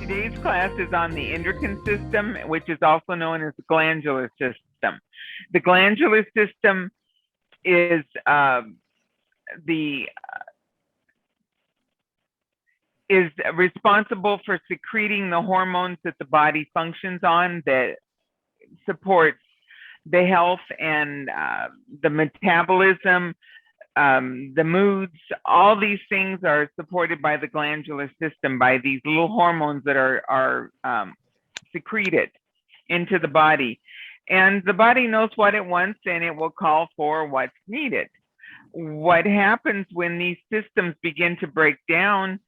Today's class is on the endocrine system, which is also known as the glandular system. The glandular system is responsible for secreting the hormones that the body functions on that supports the health and the metabolism, the moods. All these things are supported by the glandular system, by these little hormones that are secreted into the body. And the body knows what it wants, and it will call for what's needed. What happens when these systems begin to break down,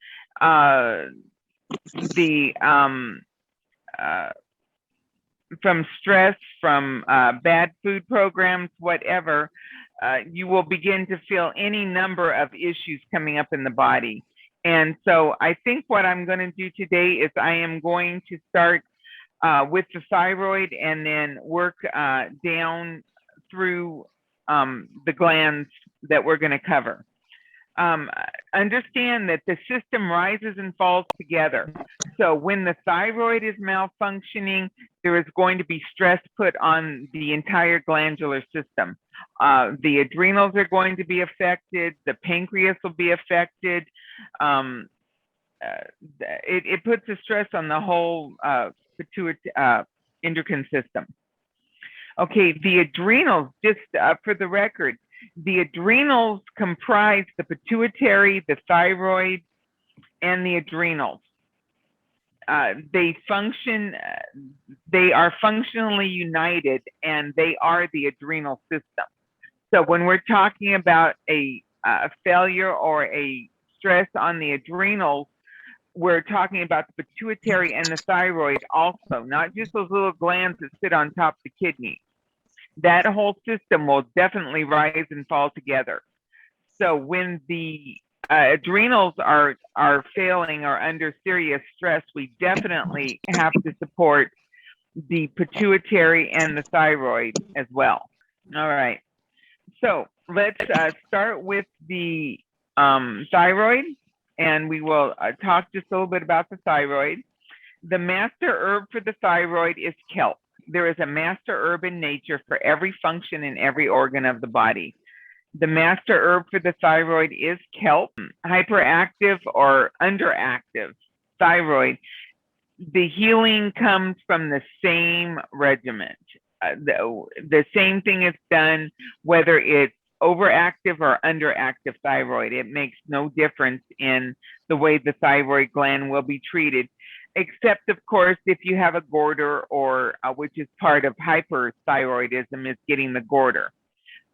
from stress, from bad food programs, whatever, you will begin to feel any number of issues coming up in the body. And so I think what I'm going to do today is I am going to start with the thyroid and then work down through the glands that we're going to cover. Understand that the system rises and falls together. So when the thyroid is malfunctioning, there is going to be stress put on the entire glandular system. The adrenals are going to be affected. The pancreas will be affected. It puts a stress on the whole endocrine system. Okay, the adrenals, just for the record, the adrenals comprise the pituitary, the thyroid, and the adrenals. They are functionally united, and they are the adrenal system. So when we're talking about a failure or a stress on the adrenals, we're talking about the pituitary and the thyroid also, not just those little glands that sit on top of the kidney. That whole system will definitely rise and fall together. So when the adrenals are failing or under serious stress, we definitely have to support the pituitary and the thyroid as well. All right. So let's start with the thyroid, and we will talk just a little bit about the thyroid. The master herb for the thyroid is kelp. There is a master herb in nature for every function in every organ of the body. The master herb for the thyroid is kelp. Hyperactive or underactive thyroid, the healing comes from the same regimen. The same thing is done whether it's overactive or underactive thyroid. It makes no difference in the way the thyroid gland will be treated, except, of course, if you have a goiter, or which is part of hyperthyroidism, is getting the goiter.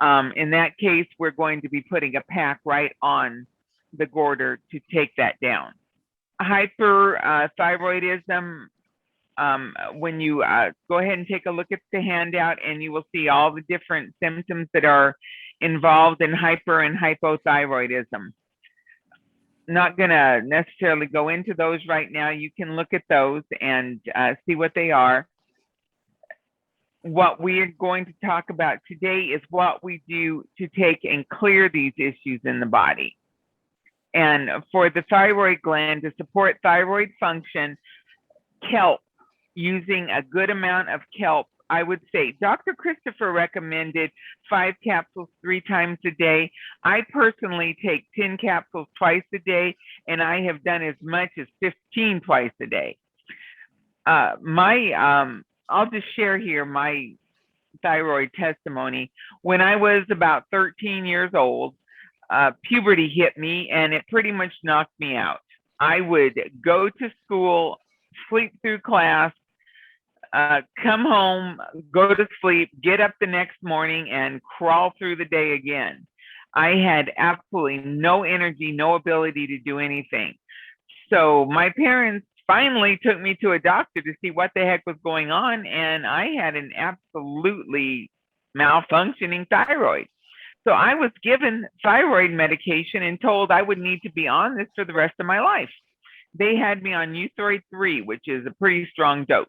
In that case, we're going to be putting a pack right on the goiter to take that down. Hyperthyroidism, when you go ahead and take a look at the handout, and you will see all the different symptoms that are involved in hyper and hypothyroidism. Not going to necessarily go into those right now. You can look at those and see what they are. What we are going to talk about today is what we do to take and clear these issues in the body. And for the thyroid gland, to support thyroid function, kelp, using a good amount of kelp, I would say Dr. Christopher recommended 5 capsules 3 times a day. I personally take 10 capsules twice a day, and I have done as much as 15 twice a day. I'll just share here my thyroid testimony. When I was about 13 years old, puberty hit me, and it pretty much knocked me out. I would go to school, sleep through class, come home, go to sleep, get up the next morning, and crawl through the day again. I had absolutely no energy, no ability to do anything. So my parents finally took me to a doctor to see what the heck was going on, and I had an absolutely malfunctioning thyroid. So I was given thyroid medication and told I would need to be on this for the rest of my life. They had me on Uthyroid 3, which is a pretty strong dose.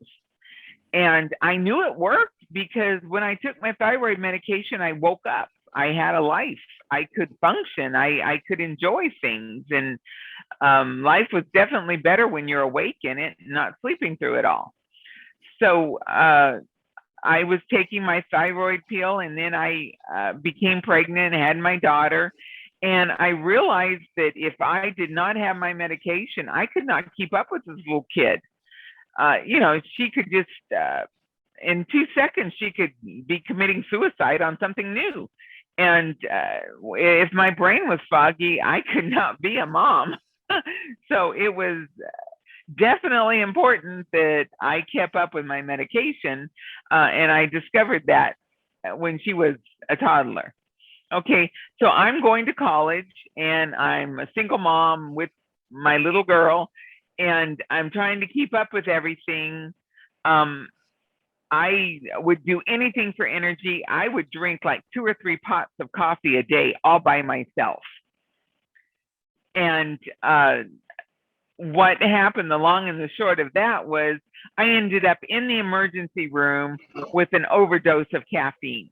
And I knew it worked because when I took my thyroid medication, I woke up. I had a life. I could function. I could enjoy things. And life was definitely better when you're awake in it, not sleeping through it all. So I was taking my thyroid pill, and then I became pregnant and had my daughter. And I realized that if I did not have my medication, I could not keep up with this little kid. She could just, in 2 seconds, she could be committing suicide on something new. And if my brain was foggy, I could not be a mom. So it was definitely important that I kept up with my medication. And I discovered that when she was a toddler. Okay, so I'm going to college and I'm a single mom with my little girl, and I'm trying to keep up with everything. Um, I would do anything for energy. I would drink like 2 or 3 pots of coffee a day all by myself. And what happened, the long and the short of that was I ended up in the emergency room with an overdose of caffeine.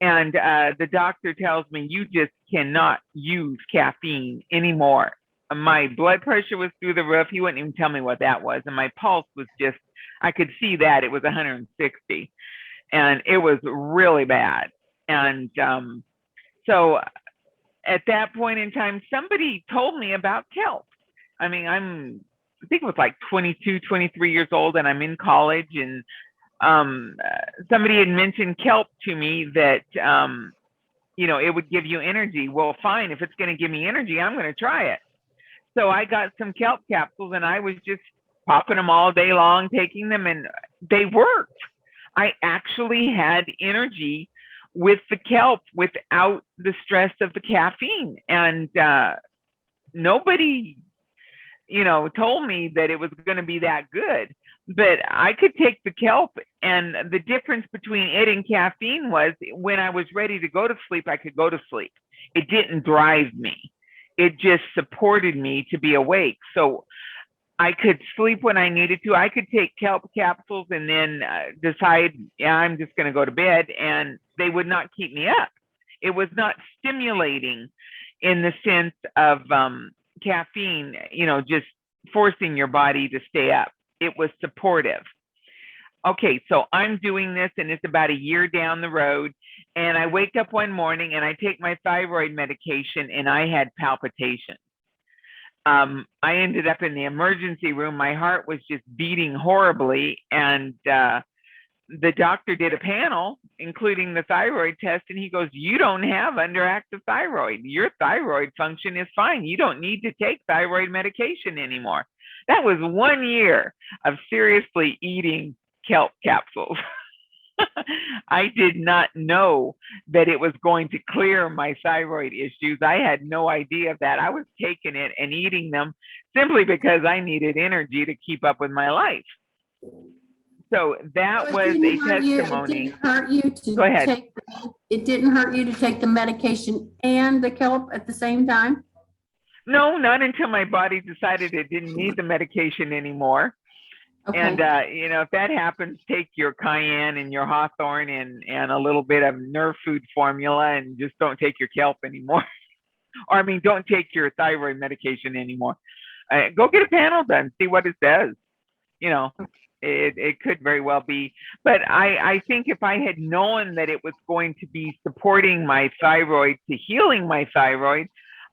And the doctor tells me, you just cannot use caffeine anymore. My blood pressure was through the roof. He wouldn't even tell me what that was. And my pulse was just, I could see that it was 160. And it was really bad. And so at that point in time, somebody told me about kelp. I mean, I think it was like 22, 23 years old, and I'm in college, and somebody had mentioned kelp to me that, it would give you energy. Well, fine. If it's going to give me energy, I'm going to try it. So I got some kelp capsules, and I was just popping them all day long, taking them, and they worked. I actually had energy with the kelp without the stress of the caffeine. And nobody, told me that it was going to be that good. But I could take the kelp, and the difference between it and caffeine was when I was ready to go to sleep, I could go to sleep. It didn't drive me. It just supported me to be awake. So I could sleep when I needed to. I could take kelp capsules and then decide, yeah, I'm just going to go to bed, and they would not keep me up. It was not stimulating in the sense of caffeine, just forcing your body to stay up. It was supportive. Okay, so I'm doing this, and it's about a year down the road, and I wake up one morning and I take my thyroid medication, and I had palpitations. I ended up in the emergency room. My heart was just beating horribly, and the doctor did a panel, including the thyroid test, and he goes, you don't have underactive thyroid. Your thyroid function is fine. You don't need to take thyroid medication anymore. That was 1 year of seriously eating kelp capsules. I did not know that it was going to clear my thyroid issues. I had no idea of that. I was taking it and eating them simply because I needed energy to keep up with my life. So that was a testimony. It didn't hurt you to Go ahead. It didn't hurt you to take the medication and the kelp at the same time? No, not until my body decided it didn't need the medication anymore. Okay. And if that happens, take your cayenne and your hawthorn and a little bit of nerve food formula, and just don't take your kelp anymore. Or I mean, don't take your thyroid medication anymore. Go get a panel done, see what it says. It could very well be. But I think if I had known that it was going to be supporting my thyroid to healing my thyroid,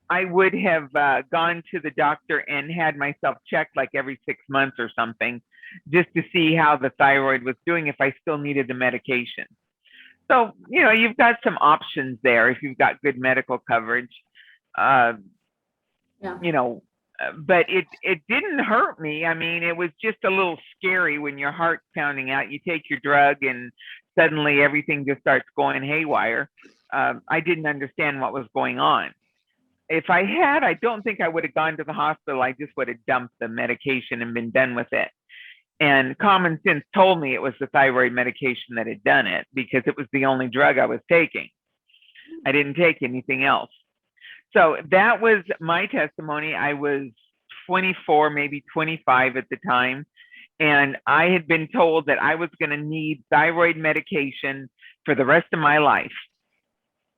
I would have gone to the doctor and had myself checked like every 6 months or something, just to see how the thyroid was doing, if I still needed the medication. So, you've got some options there if you've got good medical coverage. Yeah. But it didn't hurt me. I mean, it was just a little scary when your heart's pounding out. You take your drug and suddenly everything just starts going haywire. I didn't understand what was going on. If I had, I don't think I would have gone to the hospital. I just would have dumped the medication and been done with it. And common sense told me it was the thyroid medication that had done it, because it was the only drug I was taking. I didn't take anything else. So that was my testimony. I was 24, maybe 25 at the time. And I had been told that I was going to need thyroid medication for the rest of my life.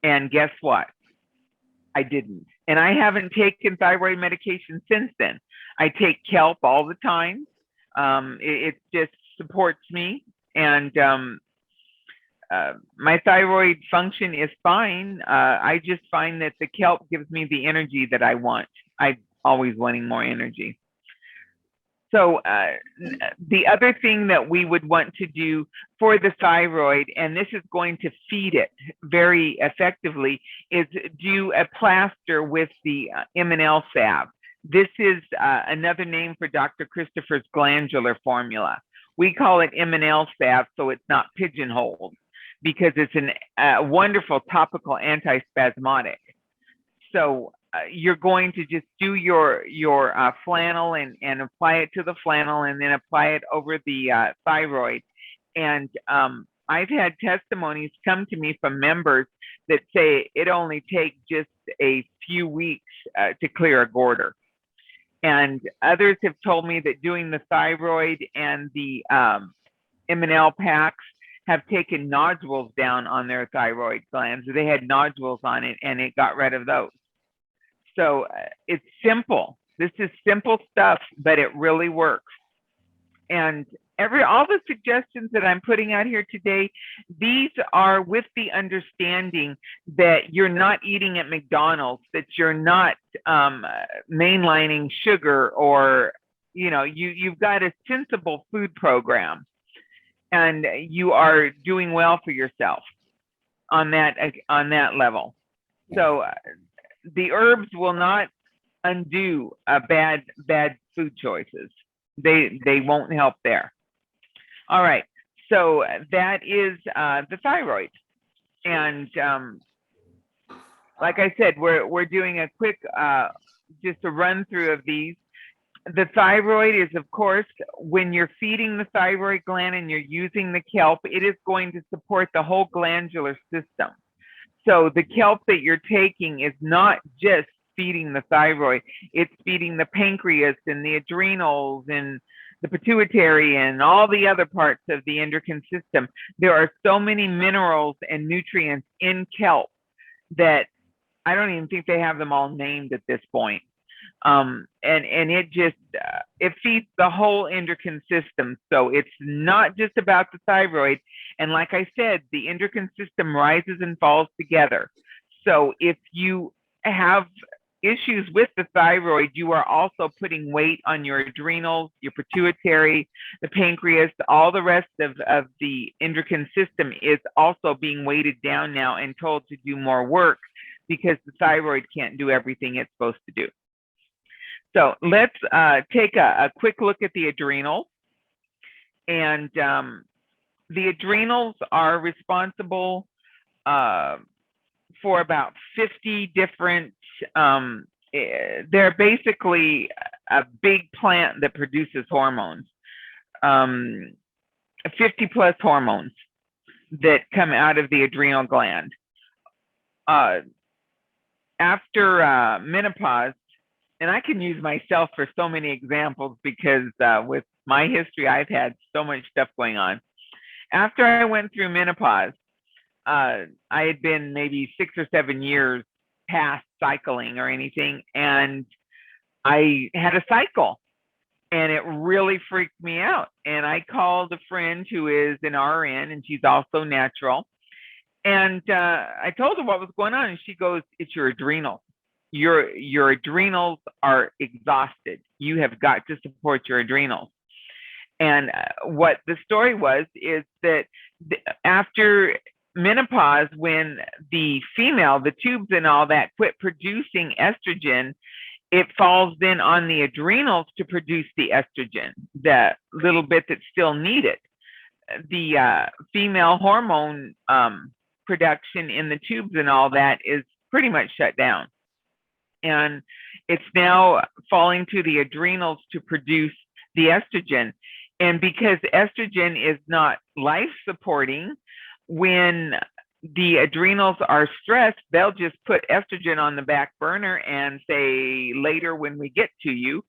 And guess what? I didn't. And I haven't taken thyroid medication since then. I take kelp all the time. It just supports me. And my thyroid function is fine. I just find that the kelp gives me the energy that I want. I'm always wanting more energy. So the other thing that we would want to do for the thyroid, and this is going to feed it very effectively, is do a plaster with the M&L salve. This is another name for Dr. Christopher's glandular formula. We call it M&L salve so it's not pigeonholed, because it's a wonderful topical antispasmodic. So you're going to just do your flannel and apply it to the flannel, and then apply it over the thyroid. And I've had testimonies come to me from members that say it only takes just a few weeks to clear a goiter. And others have told me that doing the thyroid and the M&L packs have taken nodules down on their thyroid glands. They had nodules on it, and it got rid of those. So it's simple. This is simple stuff, but it really works. And all the suggestions that I'm putting out here today, these are with the understanding that you're not eating at McDonald's, that you're not mainlining sugar, or you've got a sensible food program, and you are doing well for yourself on that level. So the herbs will not undo bad food choices. They won't help there. All right, so that is the thyroid, and like I said, we're doing a quick just a run through of these. The thyroid is, of course, when you're feeding the thyroid gland and you're using the kelp, it is going to support the whole glandular system. So the kelp that you're taking is not just feeding the thyroid, it's feeding the pancreas and the adrenals and the pituitary and all the other parts of the endocrine system. There are so many minerals and nutrients in kelp that I don't even think they have them all named at this point. And it just, it feeds the whole endocrine system. So it's not just about the thyroid. And like I said, the endocrine system rises and falls together. So if you have issues with the thyroid, you are also putting weight on your adrenals, your pituitary, the pancreas, all the rest of the endocrine system is also being weighted down now and told to do more work, because the thyroid can't do everything it's supposed to do. So let's take a quick look at the adrenals. And the adrenals are responsible for about 50 different, they're basically a big plant that produces hormones, 50 plus hormones that come out of the adrenal gland. After menopause, and I can use myself for so many examples because with my history, I've had so much stuff going on. After I went through menopause, I had been maybe 6 or 7 years past cycling or anything, and I had a cycle, and it really freaked me out. And I called a friend who is an RN, and she's also natural. And I told her what was going on, and she goes, "It's your adrenals. Your adrenals are exhausted. You have got to support your adrenals." And what the story was is that after menopause, when the female, the tubes and all that quit producing estrogen, it falls then on the adrenals to produce the estrogen, the little bit that's still needed. The female hormone production in the tubes and all that is pretty much shut down. And it's now falling to the adrenals to produce the estrogen. And because estrogen is not life supporting, when the adrenals are stressed, they'll just put estrogen on the back burner and say, later when we get to you.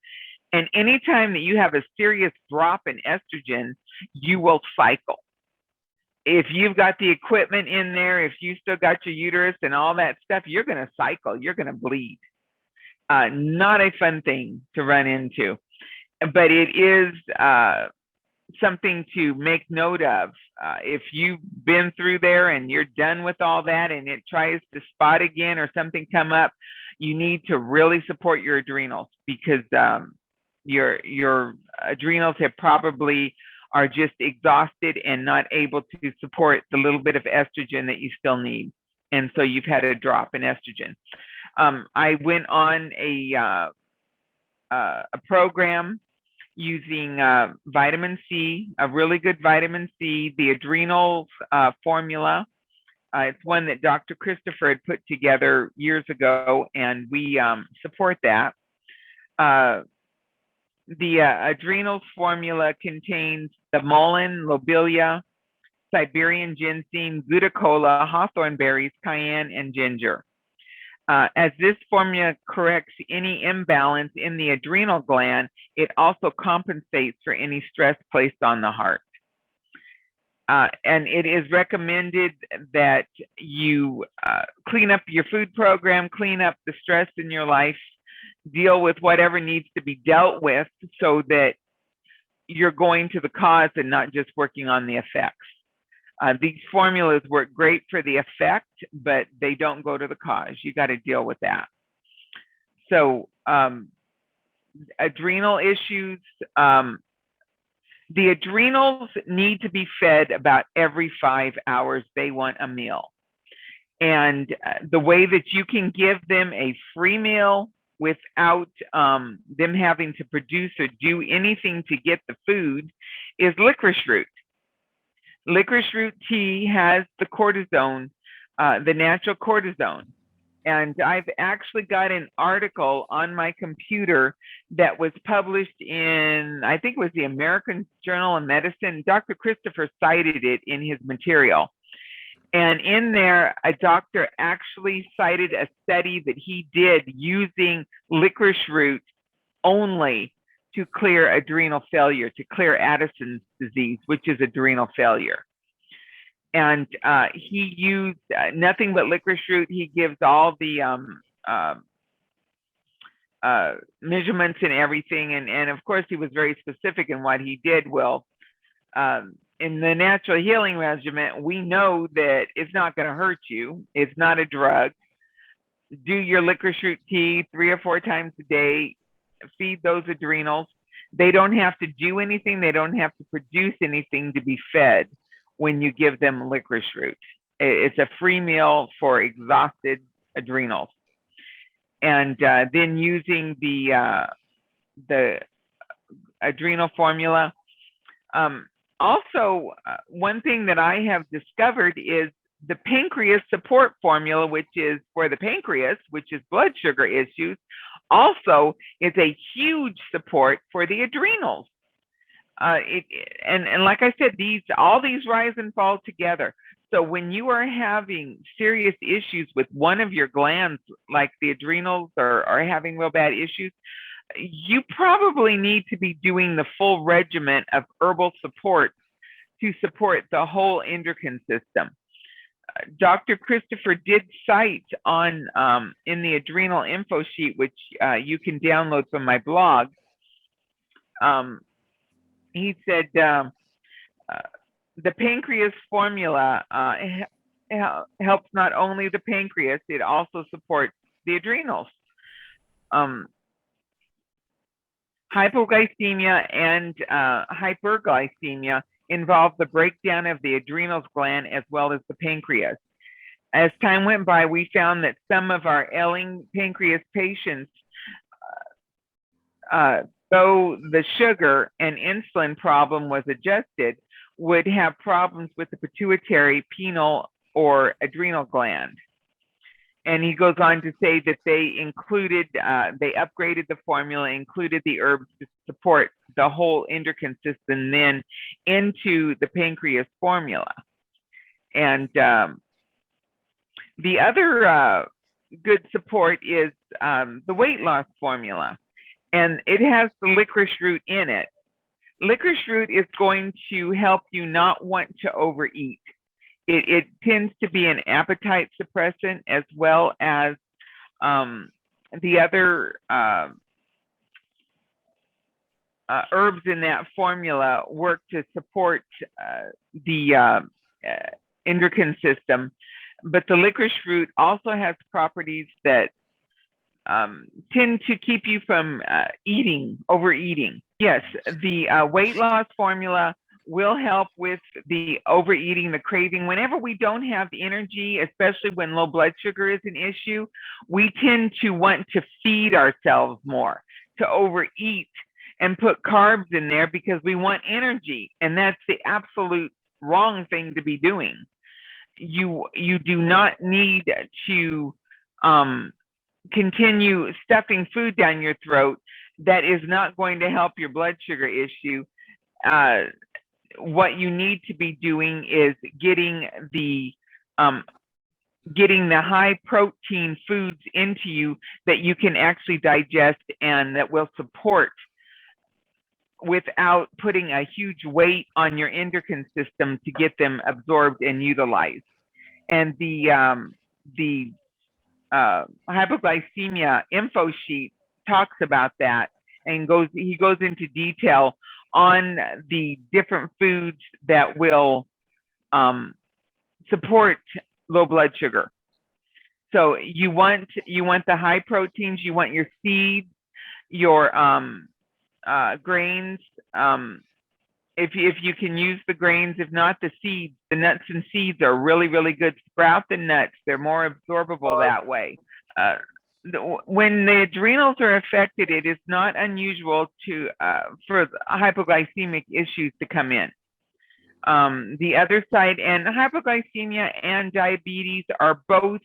And anytime that you have a serious drop in estrogen, you will cycle. if you've got the equipment in there, if you still got your uterus and all that stuff, you're going to cycle, you're going to bleed. Not a fun thing to run into, but it is something to make note of. If you've been through there and you're done with all that and it tries to spot again or something come up, you need to really support your adrenals, because your adrenals have probably are just exhausted and not able to support the little bit of estrogen that you still need. And so you've had a drop in estrogen. I went on a program using vitamin C, a really good vitamin C, the adrenals formula. It's one that Dr. Christopher had put together years ago, and we support that. The adrenals formula contains the mullein, lobelia, Siberian ginseng, goodicola, hawthorn berries, cayenne, and ginger. As this formula corrects any imbalance in the adrenal gland, it also compensates for any stress placed on the heart. And it is recommended that you clean up your food program, clean up the stress in your life, deal with whatever needs to be dealt with, so that you're going to the cause and not just working on the effects. These formulas work great for the effect, but they don't go to the cause. You got to deal with that. So adrenal issues, the adrenals need to be fed about every 5 hours. They want a meal. And the way that you can give them a free meal without them having to produce or do anything to get the food is licorice root. Licorice root tea has the cortisone, the natural cortisone. And I've actually got an article on my computer that was published in, I think it was the American Journal of Medicine. Dr. Christopher cited it in his material. And in there, a doctor actually cited a study that he did using licorice root only to clear adrenal failure, to clear Addison's disease, which is adrenal failure. And he used nothing but licorice root. He gives all the measurements and everything. And of course, he was very specific in what he did. Well, in the natural healing regimen, we know that it's not going to hurt you. It's not a drug. Do your licorice root tea 3 or 4 times a day. Feed those adrenals. They don't have to do anything. They don't have to produce anything to be fed when you give them licorice root. It's a free meal for exhausted adrenals. And then using the adrenal formula. Also, one thing that I have discovered is the pancreas support formula, which is for the pancreas, which is blood sugar issues, also is a huge support for the adrenals. And like I said, all these rise and fall together. So when you are having serious issues with one of your glands, like the adrenals are having real bad issues, you probably need to be doing the full regimen of herbal support to support the whole endocrine system. Dr. Christopher did cite on in the adrenal info sheet, which you can download from my blog. He said the pancreas formula helps not only the pancreas, it also supports the adrenals. Hypoglycemia and hyperglycemia involve the breakdown of the adrenal gland as well as the pancreas. As time went by, we found that some of our ailing pancreas patients, though the sugar and insulin problem was adjusted, would have problems with the pituitary, pineal, or adrenal gland. And he goes on to say that they upgraded the formula, included the herbs to support the whole endocrine system, then into the pancreas formula. And the other good support is the weight loss formula. And it has the licorice root in it. licorice root is going to help you not want to overeat. It tends to be an appetite suppressant, as well as the other herbs in that formula work to support the endocrine system. But the licorice root also has properties that tend to keep you from overeating. Yes, the weight loss formula will help with the overeating, the craving. Whenever we don't have the energy, especially when low blood sugar is an issue, we tend to want to feed ourselves more, to overeat and put carbs in there because we want energy. And that's the absolute wrong thing to be doing. You do not need to continue stuffing food down your throat. That is not going to help your blood sugar issue. What you need to be doing is getting the high protein foods into you that you can actually digest and that will support without putting a huge weight on your endocrine system to get them absorbed and utilized. And the hypoglycemia info sheet talks about that, and he goes into detail on the different foods that will support low blood sugar. So you want the high proteins, you want your seeds, your grains. If you can use the grains, if not the seeds, the nuts and seeds are really, really good. Sprout the nuts; they're more absorbable that way. When the adrenals are affected, it is not unusual for hypoglycemic issues to come in. The other side, and hypoglycemia and diabetes are both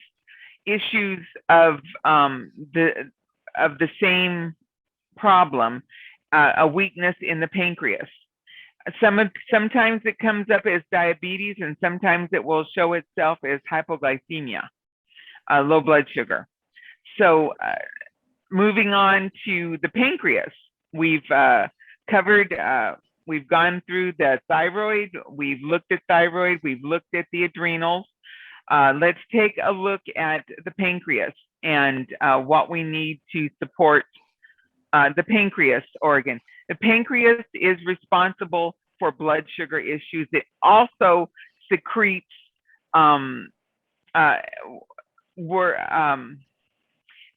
issues of the same problem, a weakness in the pancreas. Sometimes it comes up as diabetes, and sometimes it will show itself as hypoglycemia, low blood sugar. So moving on to the pancreas, we've covered, we've gone through the thyroid, we've looked at thyroid, we've looked at the adrenals. Let's take a look at the pancreas and what we need to support the pancreas organ. The pancreas is responsible for blood sugar issues. It also secretes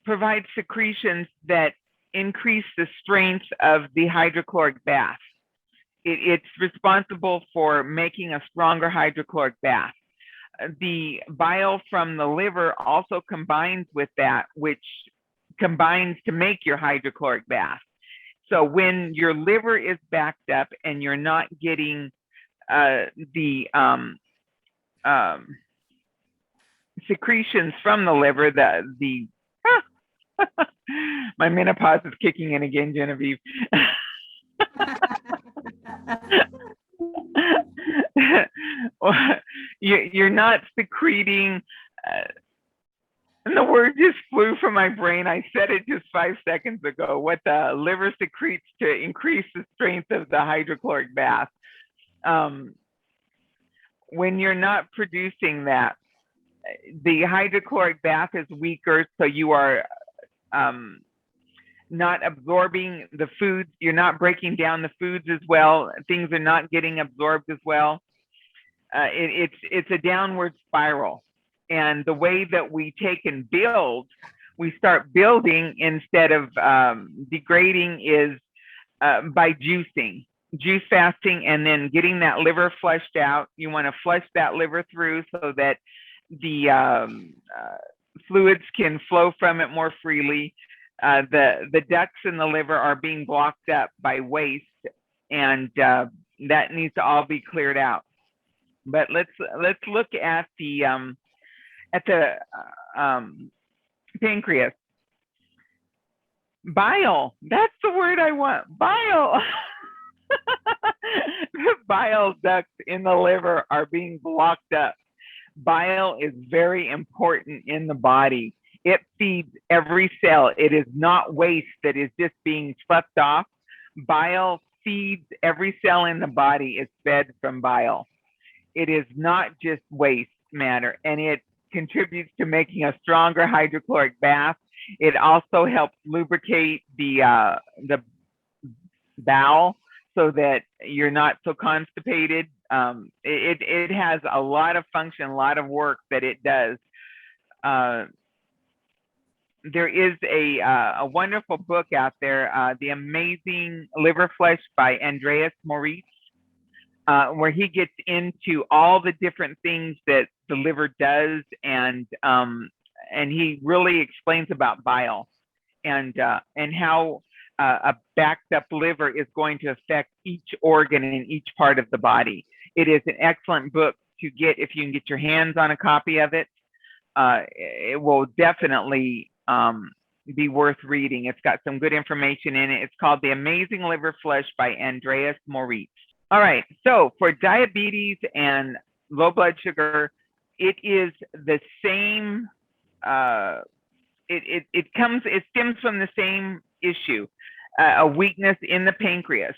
provides secretions that increase the strength of the hydrochloric bath. It's responsible for making a stronger hydrochloric bath. The bile from the liver also combines with that, which combines to make your hydrochloric bath. So when your liver is backed up and you're not getting the secretions from the liver, my menopause is kicking in again, Genevieve. You're not secreting, and the word just flew from my brain. I said it just 5 seconds ago, what the liver secretes to increase the strength of the hydrochloric bath. When you're not producing that, the hydrochloric bath is weaker, so you are not absorbing the foods. You're not breaking down the foods as well. Things are not getting absorbed as well. It's a downward spiral. And the way that we take and build, we start building instead of degrading is by juicing, juice fasting, and then getting that liver flushed out. You want to flush that liver through so that the fluids can flow from it more freely. The ducts in the liver are being blocked up by waste, and that needs to all be cleared out. But let's look at the pancreas. Bile, that's the word I want. Bile. The bile ducts in the liver are being blocked up. Bile is very important in the body. It feeds every cell. It is not waste that is just being sucked off. Bile feeds, every cell in the body is fed from bile. It is not just waste matter, and it contributes to making a stronger hydrochloric bath. It also helps lubricate the bowel so that you're not so constipated. It has a lot of function, a lot of work that it does. There is a wonderful book out there, The Amazing Liver Flesh by Andreas Moritz, where he gets into all the different things that the liver does, and he really explains about bile and how a backed up liver is going to affect each organ in each part of the body. It is an excellent book to get if you can get your hands on a copy of it. It will definitely be worth reading. It's got some good information in it. It's called The Amazing Liver Flesh by Andreas Moritz. All right, so for diabetes and low blood sugar, it is the same. It stems from the same issue, a weakness in the pancreas.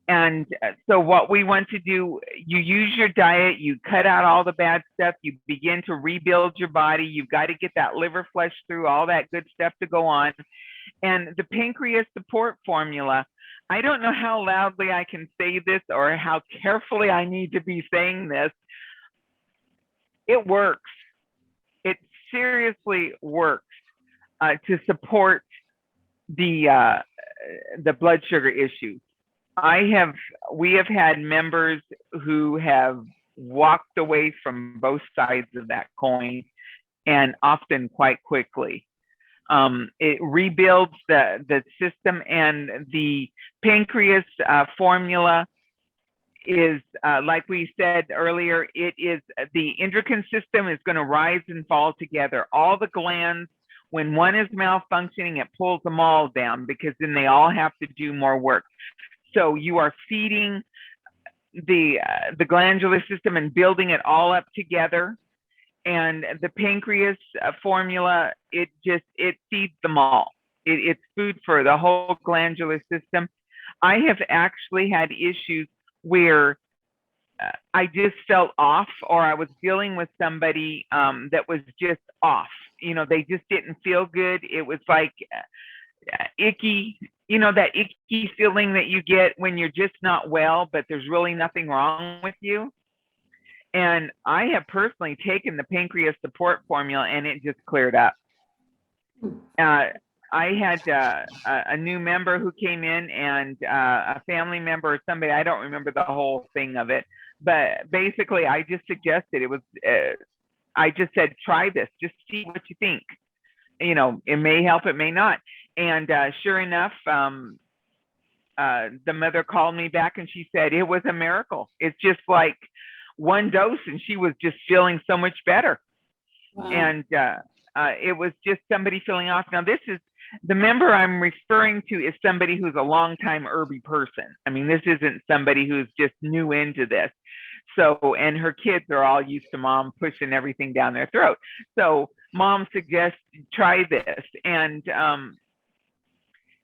And so what we want to do, you use your diet, you cut out all the bad stuff, you begin to rebuild your body. You've got to get that liver flesh through, all that good stuff to go on. And the pancreas support formula, I don't know how loudly I can say this or how carefully I need to be saying this. It works. It seriously works to support the blood sugar issues. We have had members who have walked away from both sides of that coin, and often quite quickly. It rebuilds the system, and the pancreas formula is, like we said earlier, it is the endocrine system is going to rise and fall together. All the glands, when one is malfunctioning, it pulls them all down because then they all have to do more work. So you are feeding the glandular system and building it all up together. And the pancreas formula, it feeds them all. It's food for the whole glandular system. I have actually had issues where I just felt off, or I was dealing with somebody that was just off. You know, they just didn't feel good. It was like icky, you know, that icky feeling that you get when you're just not well, but there's really nothing wrong with you. And I have personally taken the pancreas support formula, and it just cleared up. I had a new member who came in, and a family member or somebody, I don't remember the whole thing of it, but basically I just suggested, I just said, try this, just see what you think. You know, it may help, it may not. And sure enough, the mother called me back and she said, it was a miracle. It's just like one dose and she was just feeling so much better. Wow. And it was just somebody feeling off. Now, this is the member I'm referring to is somebody who's a longtime herby person. I mean, this isn't somebody who's just new into this. So, and her kids are all used to mom pushing everything down their throat. So mom suggests try this, and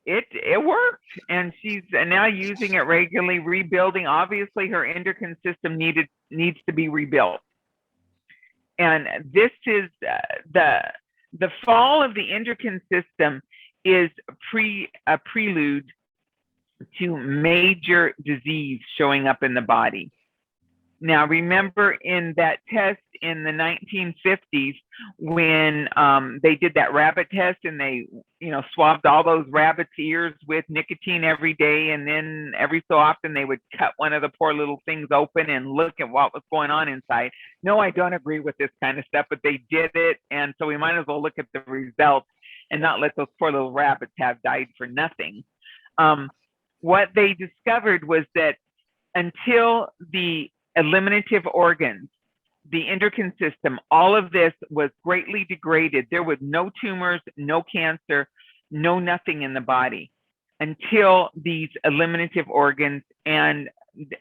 it worked, and she's now using it regularly, rebuilding. Obviously, her endocrine system needs to be rebuilt, and this is the fall of the endocrine system is a prelude to major disease showing up in the body. Now, remember in that test in the 1950s when they did that rabbit test and they, you know, swabbed all those rabbits' ears with nicotine every day, and then every so often they would cut one of the poor little things open and look at what was going on inside. No, I don't agree with this kind of stuff, but they did it, and so we might as well look at the results and not let those poor little rabbits have died for nothing. What they discovered was that until the eliminative organs, the endocrine system, all of this was greatly degraded. There was no tumors, no cancer, no nothing in the body until these eliminative organs, and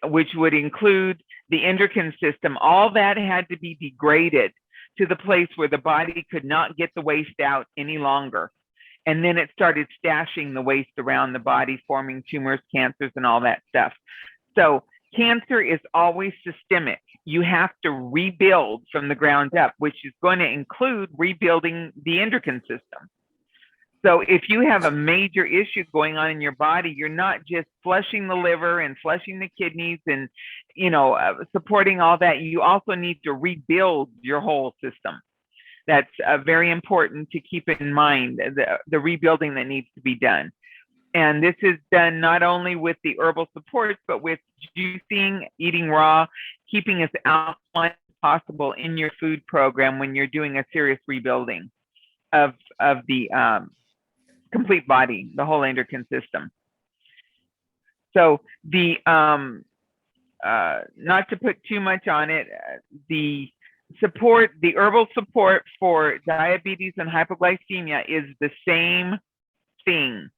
which would include the endocrine system. All that had to be degraded to the place where the body could not get the waste out any longer. And then it started stashing the waste around the body, forming tumors, cancers, and all that stuff. So cancer is always systemic. You have to rebuild from the ground up, which is going to include rebuilding the endocrine system. So if you have a major issue going on in your body, you're not just flushing the liver and flushing the kidneys and, supporting all that. You also need to rebuild your whole system. That's very important to keep in mind, the rebuilding that needs to be done. And this is done not only with the herbal supports, but with juicing, eating raw, keeping as alkaline as possible in your food program when you're doing a serious rebuilding of the complete body, the whole endocrine system. So the not to put too much on it, the herbal support for diabetes and hypoglycemia is the same thing.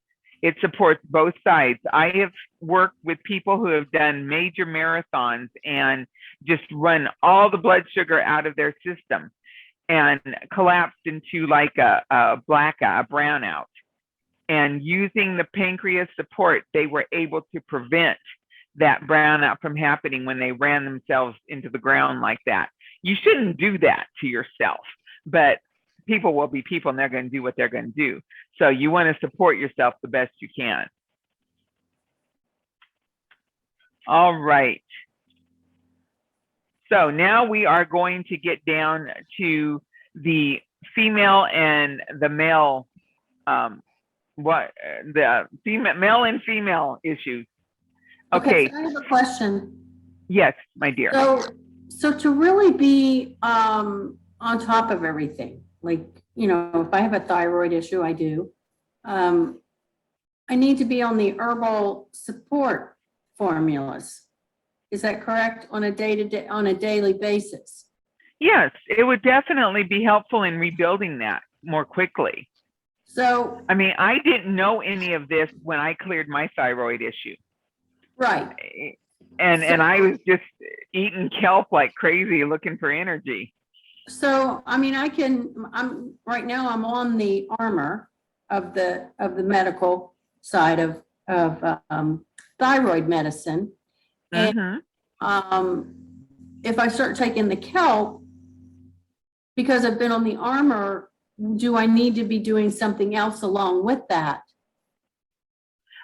It supports both sides. I have worked with people who have done major marathons and just run all the blood sugar out of their system and collapsed into like a brownout. And using the pancreas support, they were able to prevent that brownout from happening when they ran themselves into the ground like that. You shouldn't do that to yourself, but people will be people and they're going to do what they're going to do. So you want to support yourself the best you can. All right. So now we are going to get down to the female and the male, male and female issues. Okay. So I have a question. Yes, my dear. So to really be on top of everything, like, if I have a thyroid issue, I do, I need to be on the herbal support formulas. Is that correct? On a daily basis? Yes, it would definitely be helpful in rebuilding that more quickly. So, I mean, I didn't know any of this when I cleared my thyroid issue. right. And I was just eating kelp like crazy, looking for energy. So, I mean, I'm right now, I'm on the armor of the medical side of thyroid medicine. And if I start taking the kelp, because I've been on the armor, do I need to be doing something else along with that?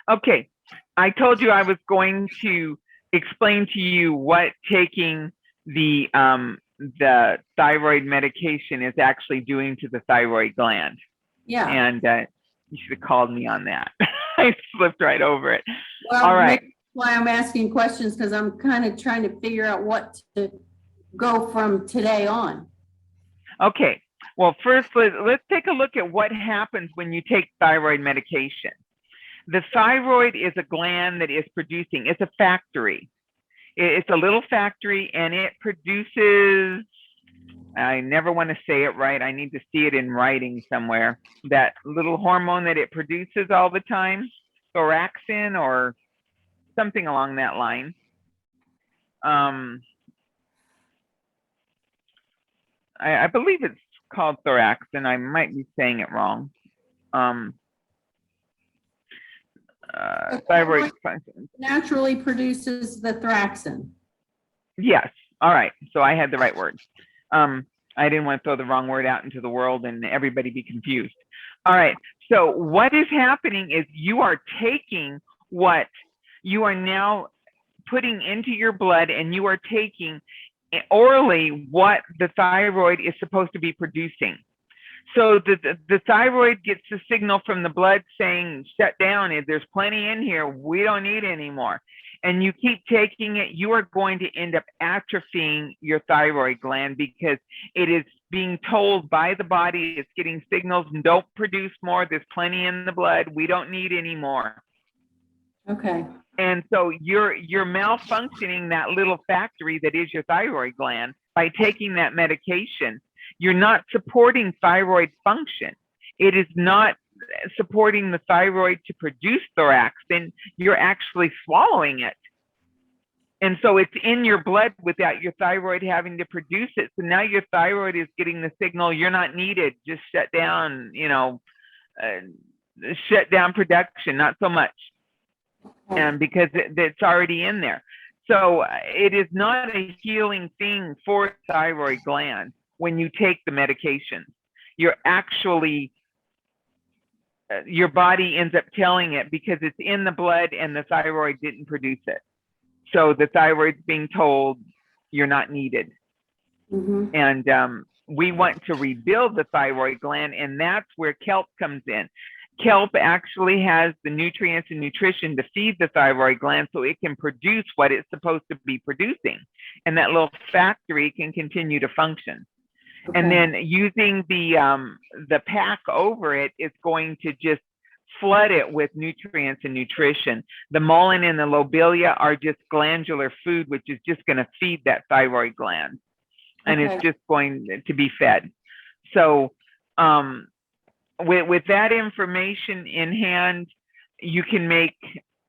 Okay, I told you I was going to explain to you what taking the thyroid medication is actually doing to the thyroid gland. Yeah. And you should have called me on that. I slipped right over it. Well, all right. That's why I'm asking questions, because I'm kind of trying to figure out what to go from today on. Okay. Well, first, let's take a look at what happens when you take thyroid medication. The thyroid is a gland that is producing, it's a factory. It's a little factory and it produces, I never want to say it right, I need to see it in writing somewhere, that little hormone that it produces all the time, thoraxin or something along that line. I believe it's called thoraxin. I might be saying it wrong. Thyroid function naturally produces the thoraxin. Yes. All right. So I had the right word. I didn't want to throw the wrong word out into the world and everybody be confused. All right. So what is happening is you are taking what you are now putting into your blood, and you are taking orally what the thyroid is supposed to be producing. So the thyroid gets the signal from the blood saying, shut down, there's plenty in here, we don't need any more. And you keep taking it, you are going to end up atrophying your thyroid gland because it is being told by the body, it's getting signals, and don't produce more, there's plenty in the blood, we don't need any more. Okay. And so you're malfunctioning that little factory that is your thyroid gland by taking that medication. You're not supporting thyroid function. It is not supporting the thyroid to produce thoraxin. You're actually swallowing it. And so it's in your blood without your thyroid having to produce it. So now your thyroid is getting the signal, you're not needed, just shut down, shut down production, not so much. And because it's already in there. So it is not a healing thing for the thyroid gland when you take the medication. You're actually, your body ends up telling it because it's in the blood and the thyroid didn't produce it. So the thyroid's being told you're not needed. And we want to rebuild the thyroid gland, and that's where kelp comes in. Kelp actually has the nutrients and nutrition to feed the thyroid gland so it can produce what it's supposed to be producing. And that little factory can continue to function. Okay. And then using the pack over it is going to just flood it with nutrients and nutrition. The mullein and the lobelia are just glandular food, which is just going to feed that thyroid gland. And it's just going to be fed. So with that information in hand, you can make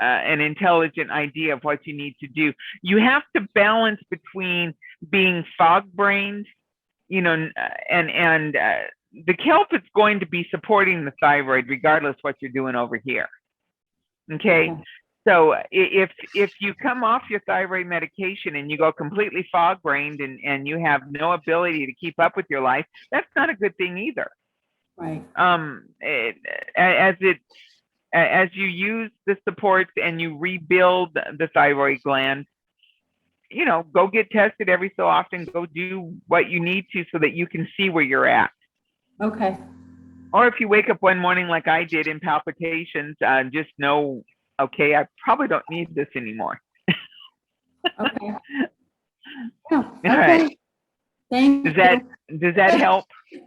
an intelligent idea of what you need to do. You have to balance between being fog-brained, you know, and the kelp is going to be supporting the thyroid regardless what you're doing over here. Okay. So if you come off your thyroid medication and you go completely fog-brained and you have no ability to keep up with your life, that's not a good thing either. Right. As you use the supports and you rebuild the thyroid gland, you know, go get tested every so often. Go do what you need to so that you can see where you're at. Okay. Or if you wake up one morning like I did in palpitations, just know, okay, I probably don't need this anymore. Okay. Yeah, okay. All right. Thank you. Does that help?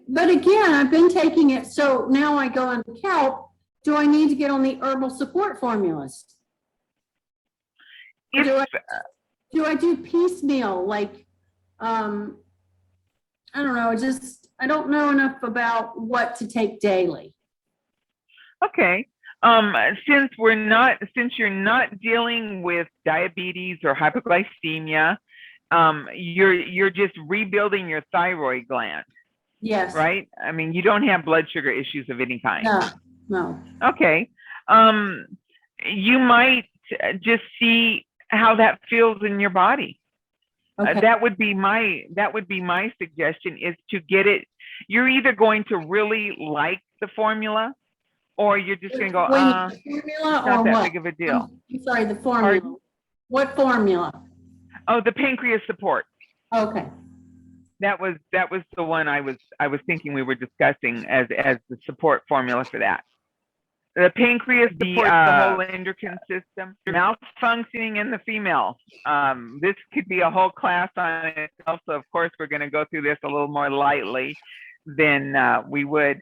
But again, I've been taking it, so now I go on kelp. Do I need to get on the herbal support formulas? Do I do piecemeal? Like, I don't know. I don't know enough about what to take daily. Okay. Since you're not dealing with diabetes or hypoglycemia, you're just rebuilding your thyroid gland. Yes. Right? I mean, you don't have blood sugar issues of any kind. No. Okay. You might just see how that feels in your body. Okay. That would be my suggestion, is to get it. You're either going to really like the formula, or you're just going to go, formula not that big of a deal. I'm sorry, the formula. Pardon? What formula? Oh, the pancreas support. Okay. That was the one I was thinking we were discussing as the support formula for that. The pancreas supports the whole endocrine system. Malfunctioning in the female. This could be a whole class on itself. So of course we're going to go through this a little more lightly than we would.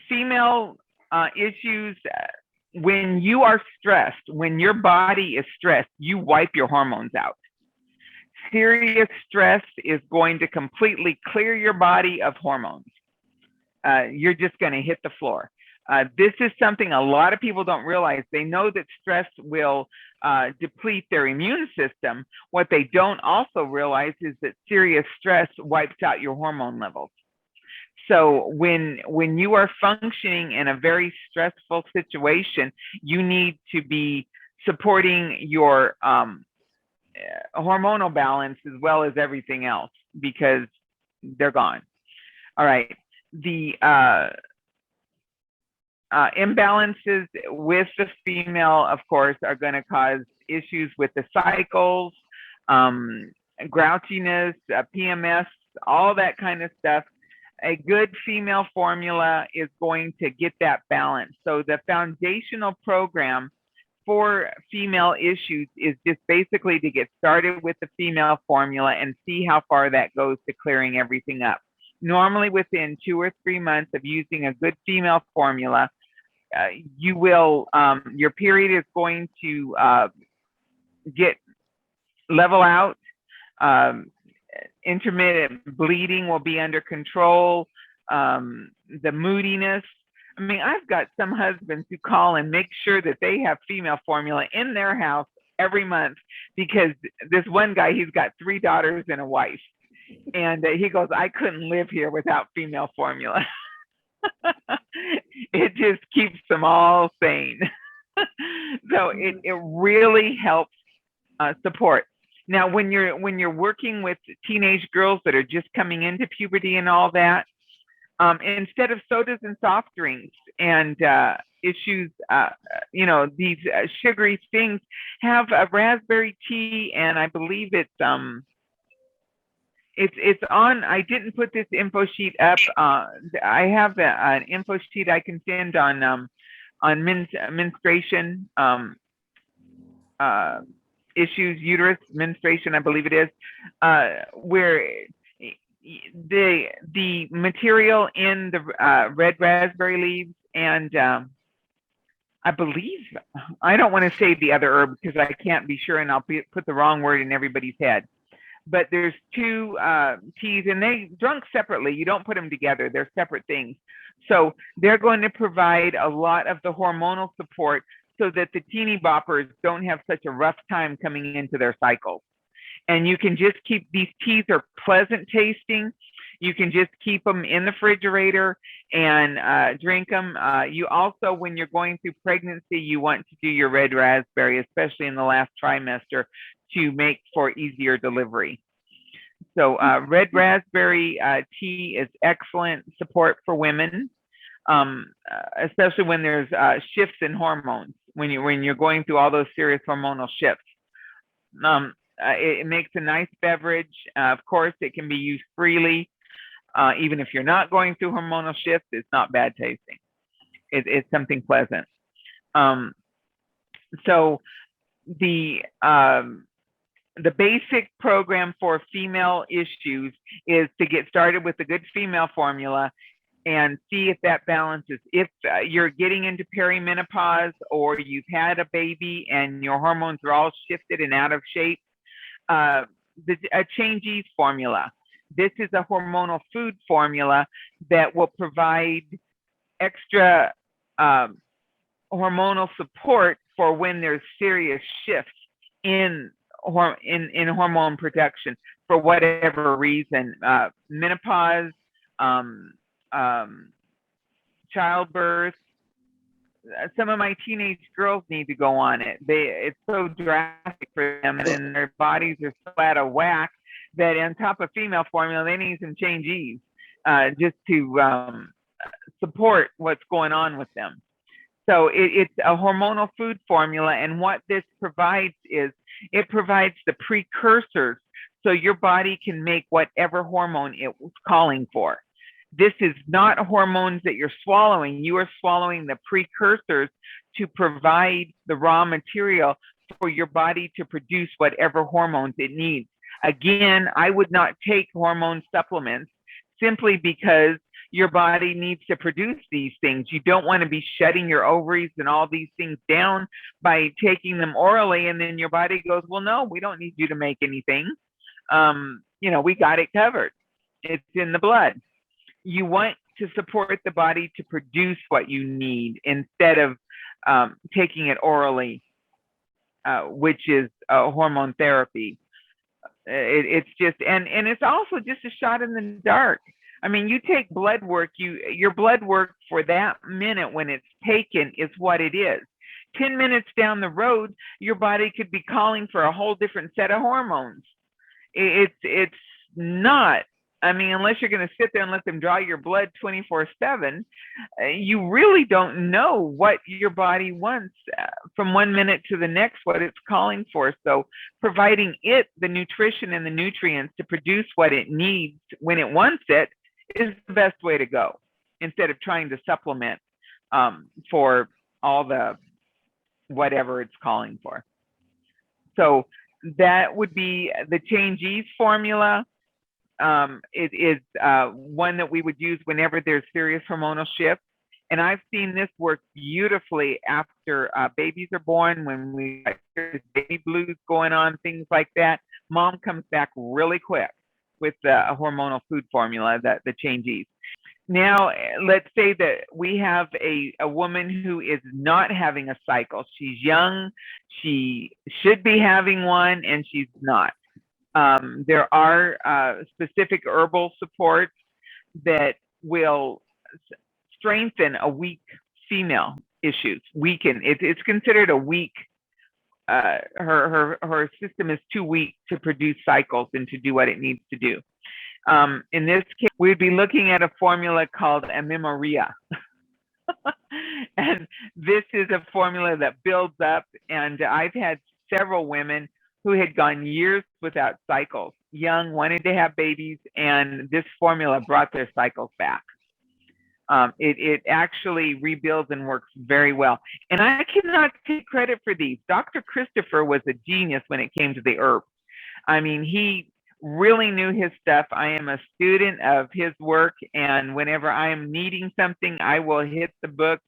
Female issues. When you are stressed, when your body is stressed, you wipe your hormones out. Serious stress is going to completely clear your body of hormones. You're just going to hit the floor. This is something a lot of people don't realize. They know that stress will deplete their immune system. What they don't also realize is that serious stress wipes out your hormone levels. So when you are functioning in a very stressful situation, you need to be supporting your hormonal balance as well as everything else, because they're gone. All right. The imbalances with the female, of course, are going to cause issues with the cycles, grouchiness, PMS, all that kind of stuff. A good female formula is going to get that balance. So the foundational program for female issues is just basically to get started with the female formula and see how far that goes to clearing everything up. Normally within 2 or 3 months of using a good female formula, you will, your period is going to level out. Intermittent bleeding will be under control. The moodiness. I mean, I've got some husbands who call and make sure that they have female formula in their house every month, because this one guy, he's got 3 daughters and a wife. And he goes, I couldn't live here without female formula. It just keeps them all sane. So it really helps support. Now, when you're working with teenage girls that are just coming into puberty and all that, instead of sodas and soft drinks and issues, these sugary things, have a raspberry tea, and I believe it's on. I didn't put this info sheet up. I have an info sheet I can send on menstruation issues, uterus menstruation, I believe it is, where the material in the red raspberry leaves and I believe, I don't want to say the other herb because I can't be sure and I'll put the wrong word in everybody's head. But there's two teas and they drunk separately. You don't put them together. They're separate things. So they're going to provide a lot of the hormonal support so that the teeny boppers don't have such a rough time coming into their cycles. And you can just keep, these teas are pleasant tasting. You can just keep them in the refrigerator and drink them. You also, when you're going through pregnancy, you want to do your red raspberry, especially in the last trimester, to make for easier delivery. So red raspberry tea is excellent support for women, especially when there's shifts in hormones, when you're going through all those serious hormonal shifts. It makes a nice beverage. Of course, it can be used freely. Even if you're not going through hormonal shifts, it's not bad tasting. It's something pleasant. So the basic program for female issues is to get started with a good female formula and see if that balances. If you're getting into perimenopause or you've had a baby and your hormones are all shifted and out of shape, a Change-Ease formula. This is a hormonal food formula that will provide extra hormonal support for when there's serious shifts in hormone production for whatever reason, menopause, childbirth. Some of my teenage girls need to go on it. It's so drastic for them, and their bodies are so out of whack that on top of female formula, they need some Change-Ease just to support what's going on with them. So it's a hormonal food formula, and what this provides is it provides the precursors so your body can make whatever hormone it was calling for. This is not hormones that you're swallowing. You are swallowing the precursors to provide the raw material for your body to produce whatever hormones it needs. Again, I would not take hormone supplements simply because your body needs to produce these things. You don't want to be shutting your ovaries and all these things down by taking them orally, and then your body goes, well, no, we don't need you to make anything. We got it covered. It's in the blood. You want to support the body to produce what you need instead of taking it orally, which is hormone therapy. It's just, and it's also just a shot in the dark. I mean, you take blood work, your blood work for that minute when it's taken is what it is. 10 minutes down the road, your body could be calling for a whole different set of hormones. It's not, I mean, unless you're going to sit there and let them draw your blood 24/7, you really don't know what your body wants from one minute to the next, what it's calling for. So providing it the nutrition and the nutrients to produce what it needs when it wants it is the best way to go, instead of trying to supplement for all the whatever it's calling for. So that would be the Change-Ease formula. It is one that we would use whenever there's serious hormonal shifts. And I've seen this work beautifully after babies are born, when we have baby blues going on, things like that. Mom comes back really quick with a hormonal food formula, the Change-Ease. Now, let's say that we have a woman who is not having a cycle. She's young, she should be having one, and she's not. There are specific herbal supports that will strengthen a weak female issues, weaken. It's considered a weak, her system is too weak to produce cycles and to do what it needs to do. In this case, we'd be looking at a formula called amenorrhea. And this is a formula that builds up, and I've had several women who had gone years without cycles, young, wanted to have babies, and this formula brought their cycles back. It actually rebuilds and works very well. And I cannot take credit for these. Dr. Christopher was a genius when it came to the herbs. I mean, he really knew his stuff. I am a student of his work, and whenever I am needing something, I will hit the book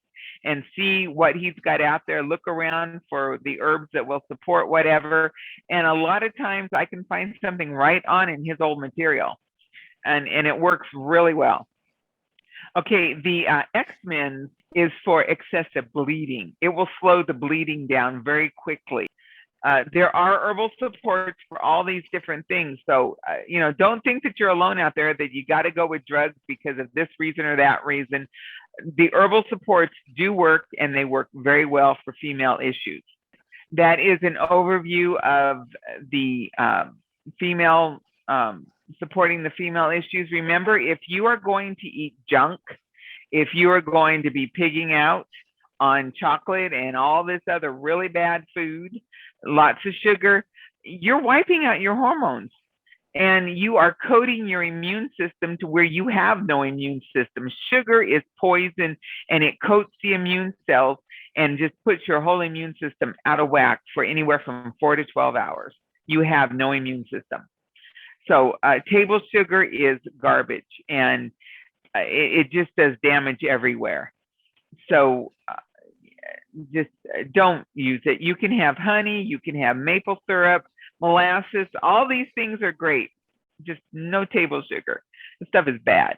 and see what he's got out there, look around for the herbs that will support whatever. And a lot of times I can find something right on in his old material, and it works really well. Okay, the X-Men is for excessive bleeding. It will slow the bleeding down very quickly. There are herbal supports for all these different things. So, don't think that you're alone out there, that you got to go with drugs because of this reason or that reason. The herbal supports do work, and they work very well for female issues. That is an overview of the female, supporting the female issues. Remember, if you are going to eat junk, if you are going to be pigging out on chocolate and all this other really bad food, lots of sugar, you're wiping out your hormones, and you are coating your immune system to where you have no immune system. Sugar is poison, and it coats the immune cells and just puts your whole immune system out of whack for anywhere from 4 to 12 hours. You have no immune system. So table sugar is garbage, and it just does damage everywhere. So just don't use it. You can have honey, you can have maple syrup, molasses, all these things are great. Just no table sugar. This stuff is bad.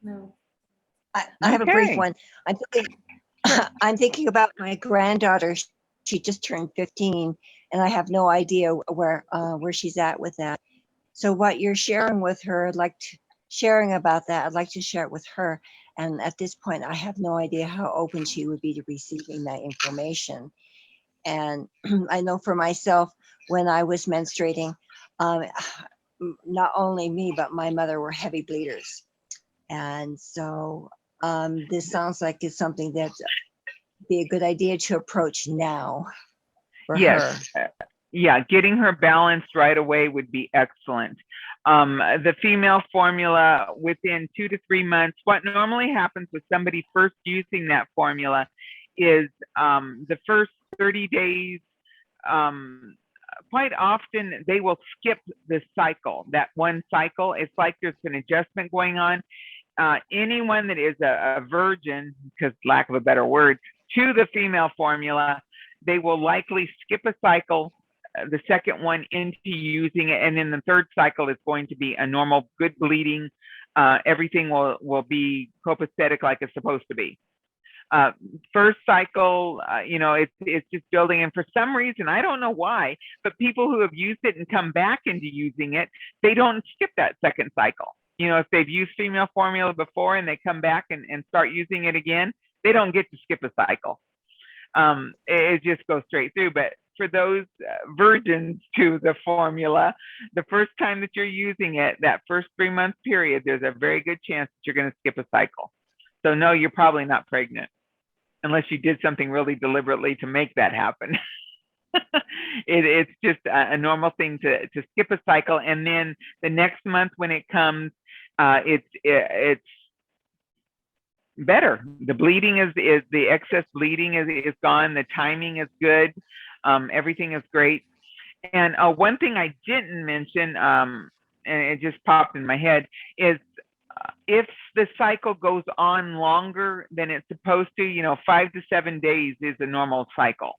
No. I have a brief Okay. one. I'm thinking about my granddaughter. She just turned 15, and I have no idea where she's at with that. So what you're sharing with her, sharing about that, I'd like to share it with her. And at this point, I have no idea how open she would be to receiving that information. And I know for myself, when I was menstruating, not only me, but my mother were heavy bleeders. And so this sounds like it's something that be a good idea to approach now for Yes. her. Yeah, getting her balanced right away would be excellent. The female formula within 2 to 3 months, what normally happens with somebody first using that formula is the first 30 days, quite often they will skip the cycle, that one cycle. It's like there's an adjustment going on. Anyone that is a virgin, because lack of a better word, to the female formula, they will likely skip a cycle, the second one into using it, and then the third cycle is going to be a normal, good bleeding. Everything will be copacetic like it's supposed to be. First cycle, it's just building, and for some reason, I don't know why, but people who have used it and come back into using it, they don't skip that second cycle. If they've used female formula before and they come back and start using it again, they don't get to skip a cycle. It just goes straight through. But for those virgins to the formula, the first time that you're using it, that first 3-month period, there's a very good chance that you're going to skip a cycle. So no, you're probably not pregnant unless you did something really deliberately to make that happen. It's just a normal thing to skip a cycle, and then the next month when it comes, it's better. The bleeding is the excess bleeding is gone. The timing is good. Everything is great. And one thing I didn't mention, and it just popped in my head, is if the cycle goes on longer than it's supposed to, 5 to 7 days is a normal cycle.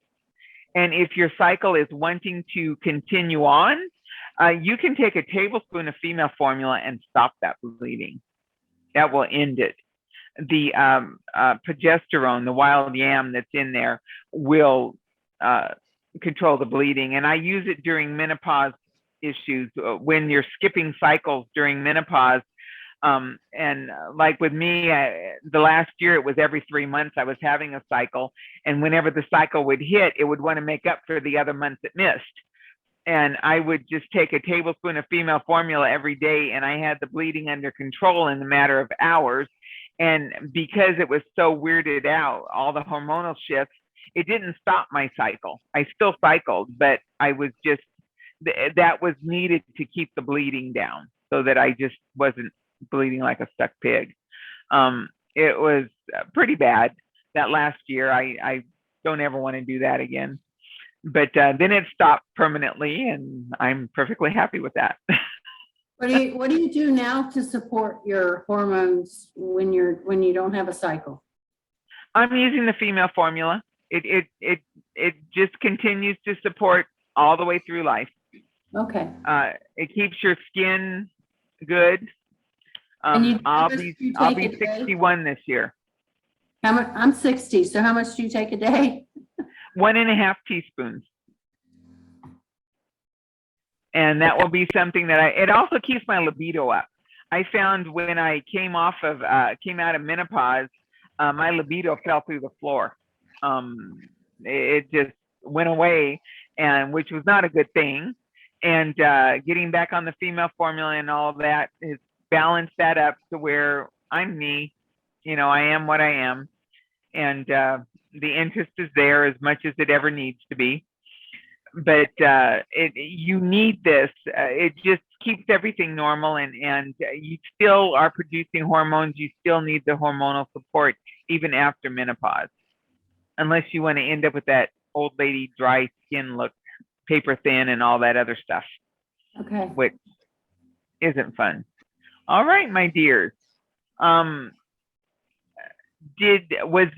And if your cycle is wanting to continue on, you can take a tablespoon of female formula and stop that bleeding. That will end it. The progesterone, the wild yam that's in there, will control the bleeding. And I use it during menopause issues when you're skipping cycles during menopause. And like with me, the last year it was every 3 months I was having a cycle, and whenever the cycle would hit, it would want to make up for the other months it missed. And I would just take a tablespoon of female formula every day, and I had the bleeding under control in a matter of hours. And because it was so weirded out, all the hormonal shifts, it didn't stop my cycle. I still cycled, but I was just, that was needed to keep the bleeding down so that I just wasn't bleeding like a stuck pig. It was pretty bad that last year. I don't ever want to do that again. But then it stopped permanently, and I'm perfectly happy with that. What do you do now to support your hormones when you don't have a cycle? I'm using the female formula. It just continues to support all the way through life. Okay. It keeps your skin good. I'll be 61 this year. How much? I'm 60. So how much do you take a day? 1.5 teaspoons. And that will be something that it also keeps my libido up. I found when I came out of menopause, my libido fell through the floor. It just went away, and which was not a good thing. And getting back on the female formula and all that has balanced that up to where I'm me, I am what I am. And the interest is there as much as it ever needs to be. But you need this. It just keeps everything normal, and you still are producing hormones. You still need the hormonal support even after menopause, unless you want to end up with that old lady dry skin look, paper thin, and all that other stuff. Okay. Which isn't fun. All right, my dears. Was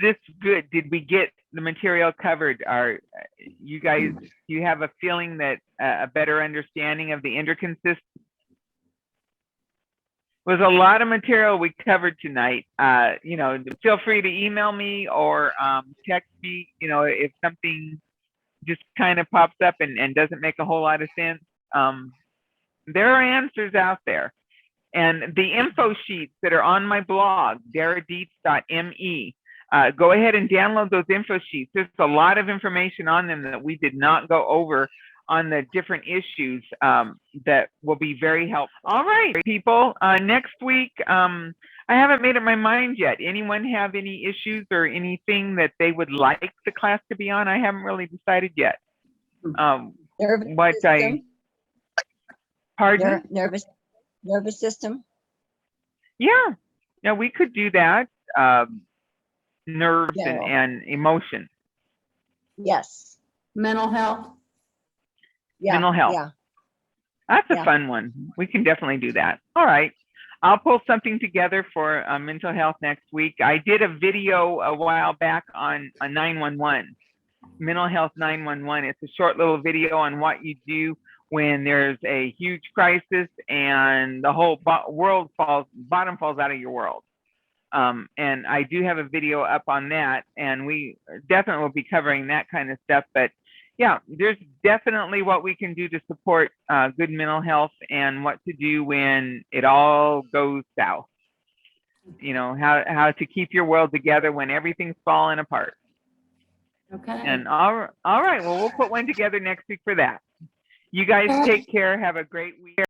this good? Did we get the material covered? Are you guys, do you have a feeling that a better understanding of the endocrine system? Was a lot of material we covered tonight. Feel free to email me or text me, if something just kind of pops up and doesn't make a whole lot of sense. There are answers out there. And the info sheets that are on my blog, daradietz.me, go ahead and download those info sheets. There's a lot of information on them that we did not go over on the different issues that will be very helpful. All right, people, next week, I haven't made up my mind yet. Anyone have any issues or anything that they would like the class to be on? I haven't really decided yet. Pardon? Nervous system? Yeah, we could do that. Nerves and emotion. Yes. Mental health? Yeah. Mental health. Yeah. That's a fun one. We can definitely do that. All right. I'll pull something together for mental health next week. I did a video a while back on 911, mental health 911. It's a short little video on what you do when there's a huge crisis and the whole bottom falls out of your world. And I do have a video up on that, and we definitely will be covering that kind of stuff. But yeah, there's definitely what we can do to support good mental health and what to do when it all goes south. How to keep your world together when everything's falling apart. Okay. And all right, well, we'll put one together next week for that. You guys take care. Have a great week.